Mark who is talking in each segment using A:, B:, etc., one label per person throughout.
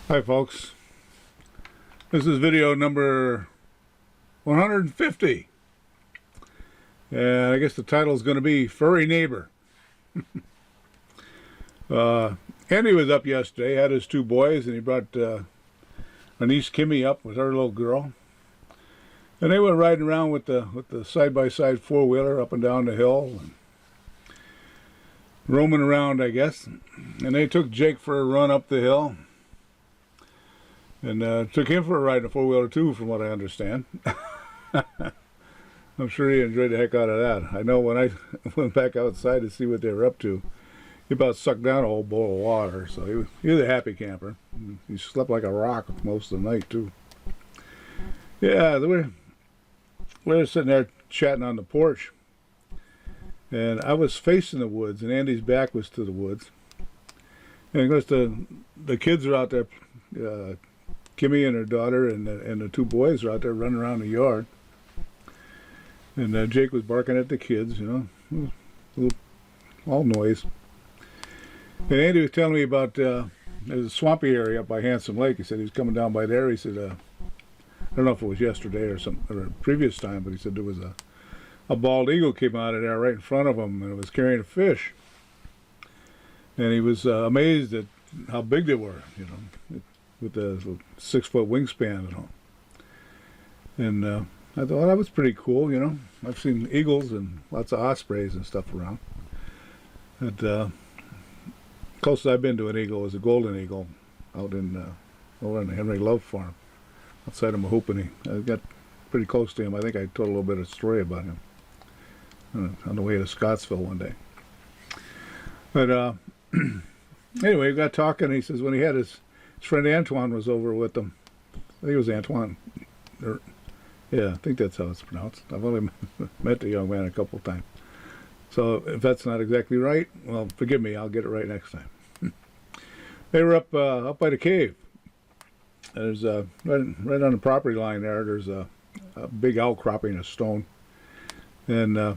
A: Hi folks, this is video number 150, and I guess the title is going to be Furry Neighbor. Andy was up yesterday, had his two boys, and he brought my niece Kimmy up with her little girl, and they went riding around with the side-by-side four-wheeler up and down the hill, and roaming around, I guess. And they took Jake for a run up the hill. And took him for a ride in a four-wheeler too, from what I understand. I'm sure he enjoyed the heck out of that. I know when I went back outside to see what they were up to, he about sucked down a whole bowl of water. So he was a happy camper. He slept like a rock most of the night too. Yeah, we were sitting there chatting on the porch. And I was facing the woods, and Andy's back was to the woods. And of course the kids are out there. Kimmy and her daughter and the two boys are out there running around the yard. And Jake was barking at the kids, you know, all noise. And Andy was telling me about there's a swampy area up by Handsome Lake. He said he was coming down by there. He said, I don't know if it was yesterday or a previous time, but he said there was a bald eagle came out of there right in front of him, and it was carrying a fish. And he was amazed at how big they were, you know, with the 6-foot wingspan and all. And I thought, well, that was pretty cool, you know. I've seen eagles and lots of ospreys and stuff around. But closest I've been to an eagle was a golden eagle out in over on the Henry Love farm outside of Mahoopany. I got pretty close to him. I think I told a little bit of a story about him on the way to Scottsville one day. But anyway, we got talking, and he says when he had his friend Antoine was over with him. I think it was Antoine. Yeah, I think that's how it's pronounced. I've only met the young man a couple of times. So if that's not exactly right, well, forgive me. I'll get it right next time. They were up by the cave. There's right on the property line there. There's a big outcropping of stone, and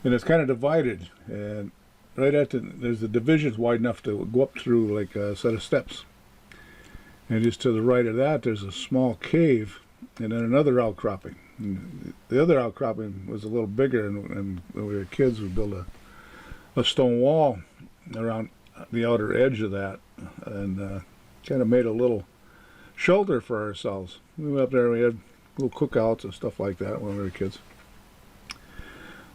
A: it's kind of divided. And right at there's the divisions wide enough to go up through like a set of steps. And just to the right of that, there's a small cave, and then another outcropping. And the other outcropping was a little bigger, and when we were kids, we built a stone wall around the outer edge of that, and kind of made a little shelter for ourselves. We went up there, we had little cookouts and stuff like that when we were kids.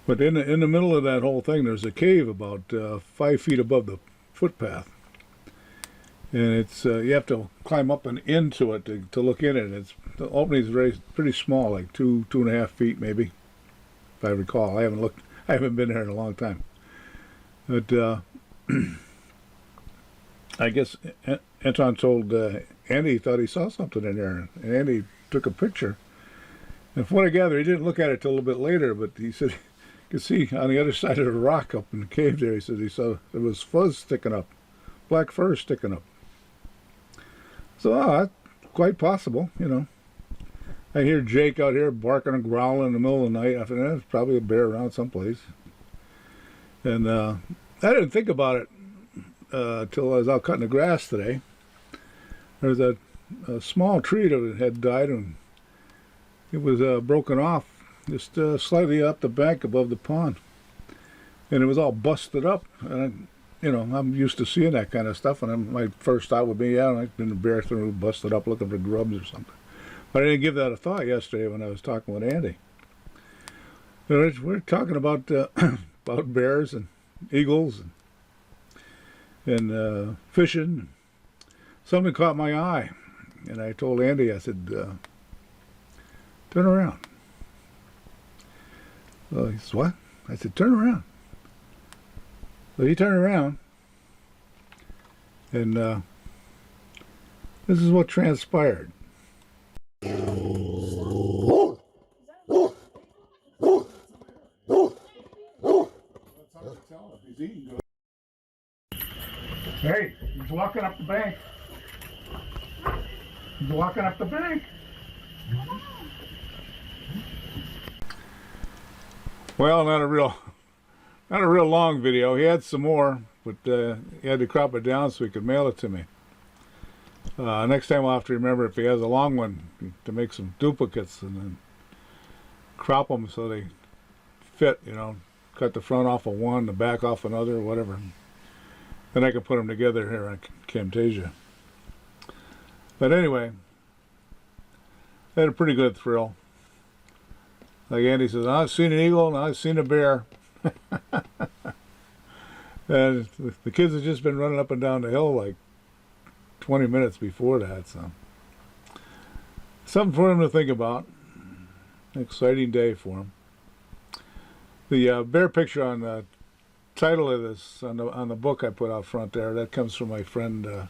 A: But in the middle of that whole thing, there's a cave about 5 feet above the footpath, and it's you have to climb up and into it to look in it. The opening is pretty small, like 2.5 feet maybe, if I recall. I haven't been there in a long time. But I guess Anton told Andy he thought he saw something in there, and Andy took a picture. And from what I gather, he didn't look at it till a little bit later, but he said you could see on the other side of the rock up in the cave there, he said he saw there was fuzz sticking up, black fur sticking up. So, that's quite possible, you know. I hear Jake out here barking and growling in the middle of the night. I thought, there's probably a bear around someplace. And I didn't think about it till I was out cutting the grass today. There was a small tree that had died, and it was broken off just slightly up the bank above the pond, and it was all busted up. And I'm used to seeing that kind of stuff, and my first thought would be, yeah, I've been a bear through busted up looking for grubs or something. But I didn't give that a thought yesterday when I was talking with Andy. We're talking about about bears and eagles and fishing. Something caught my eye, and I told Andy, I said, turn around. Well, he said, what? I said, turn around. So he turned around, and this is what transpired. Hey, he's walking up the bank. He's walking up the bank. Well, not a real long video. He had some more, but he had to crop it down so he could mail it to me. Next time I'll have to remember if he has a long one to make some duplicates and then crop them so they fit, you know. Cut the front off of one, the back off another, whatever. Then I can put them together here on Camtasia. But anyway, I had a pretty good thrill. Like Andy says, I've seen an eagle and I've seen a bear. And the kids have just been running up and down the hill like 20 minutes before that, so something for them to think about. An exciting day for them. The bear picture on the title of this, on the book I put out front there, that comes from my friend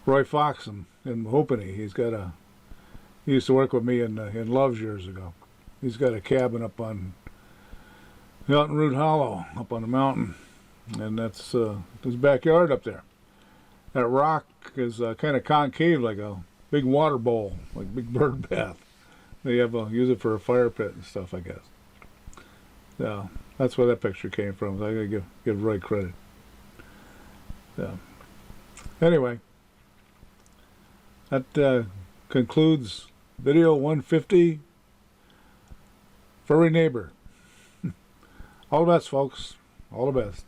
A: Roy Fox in Mahopany. He used to work with me in Loves years ago. He's got a cabin up on Mountain Root Hollow, up on the mountain, and that's his backyard up there. That rock is kind of concave, like a big water bowl, like a big bird bath. They use it for a fire pit and stuff, I guess. Yeah, that's where that picture came from. So I gotta give Roy credit. Yeah. Anyway, that concludes video 150. Furry neighbor. All the best, folks. All the best.